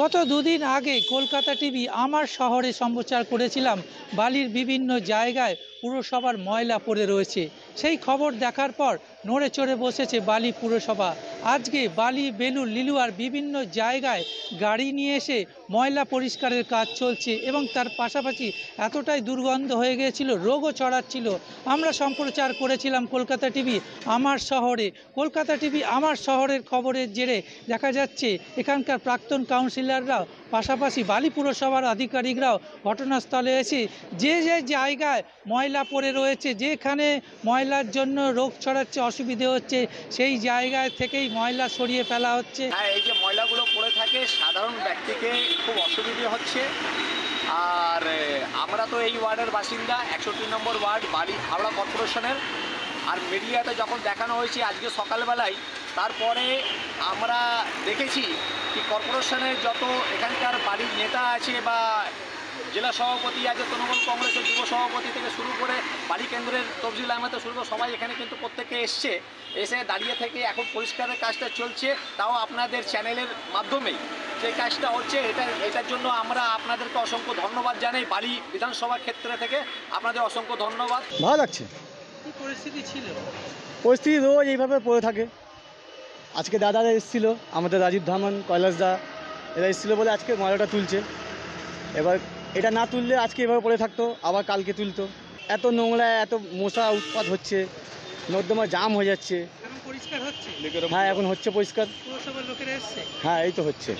গত দুদিন আগে কলকাতা টিভি আমার শহরে সম্প্রচার করেছিলাম বালির বিভিন্ন জায়গায় পুরসভার ময়লা পড়ে রয়েছে। সেই খবর দেখার পর নড়ে চড়ে বসেছে বালি পুরসভা। আজকে বালি, বেলুড়, লিলুয়ার বিভিন্ন জায়গায় গাড়ি নিয়ে এসে ময়লা পরিষ্কারের কাজ চলছে এবং তার পাশাপাশি এতটাই দুর্গন্ধ হয়ে গিয়েছিল, রোগও ছড়াচ্ছিল। আমরা সম্প্রচার করেছিলাম কলকাতা টিভি আমার শহরে। কলকাতা টিভি আমার শহরের খবরের জেরে দেখা যাচ্ছে এখানকার প্রাক্তন কাউন্সিলররাও, পাশাপাশি বালি পুরসভার আধিকারিকরাও ঘটনাস্থলে এসে যে যে জায়গায় ময়লা পড়ে রয়েছে, যেখানে ময়লার জন্য রোগ ছড়াচ্ছে, অসুবিধে হচ্ছে, সেই জায়গায় থেকেই ময়লা সরিয়ে ফেলা হচ্ছে। হ্যাঁ, এই যে ময়লাগুলো পড়ে থাকে সাধারণ ব্যক্তিকে খুব অসুবিধে হচ্ছে। আর আমরা তো এই ওয়ার্ডের বাসিন্দা, 61 নম্বর ওয়ার্ড, বালি হাওড়া কর্পোরেশনের। আর মিডিয়াতে যখন দেখানো হয়েছে আজকে সকালবেলায়, তারপরে আমরা দেখেছি কি কর্পোরেশনের যত এখানকার বাড়ির নেতা আছে বা জেলা সভাপতি আছে, তৃণমূল কংগ্রেসের যুব সভাপতি থেকে শুরু করে বালি কেন্দ্রের তফজিল আহমেদ শুরু করে সবাই এখানে কিন্তু প্রত্যেকে এসে দাঁড়িয়ে থেকে এখন পরিষ্কারের কাজটা চলছে, তাও আপনাদের চ্যানেলের মাধ্যমেই যে কাজটা হচ্ছে। এটার জন্য আমরা আপনাদেরকে অসংখ্য ধন্যবাদ জানাই। বালি বিধানসভা ক্ষেত্রে থেকে আপনাদের অসংখ্য ধন্যবাদ। ভালো লাগছে। কি পরিস্থিতি ছিল? পরিস্থিতি রোজ এইভাবে পড়ে থাকে। আজকে দাদারা এসেছিল, আমাদের রাজীব ধামন, কৈলাসদা, এরা এসেছিলো বলে আজকে ময়লাটা তুলছে। এবার এটা না তুললে আজকে এভাবে পড়ে থাকতো, আবার কালকে তুলতো। এত নোংরা, এত মশা উৎপাত হচ্ছে, নর্দমা জাম হয়ে যাচ্ছে। এখন পরিষ্কার হচ্ছে? হ্যাঁ, এখন হচ্ছে পরিষ্কার। পুরসভার লোকেরা এসছে? হ্যাঁ, এই তো হচ্ছে।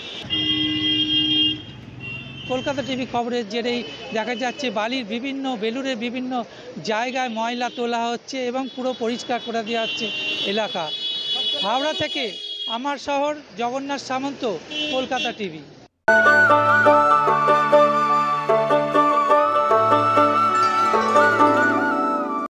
কলকাতা টিভি খবরের জেরেই দেখা যাচ্ছে বালির বিভিন্ন, বেলুড়ের বিভিন্ন জায়গায় ময়লা তোলা হচ্ছে এবং পুরো পরিষ্কার করে দেওয়া হচ্ছে এলাকা। হাওড়া থেকে আমার শহর, জগন্নাথ সামন্ত, কলকাতা টিভি।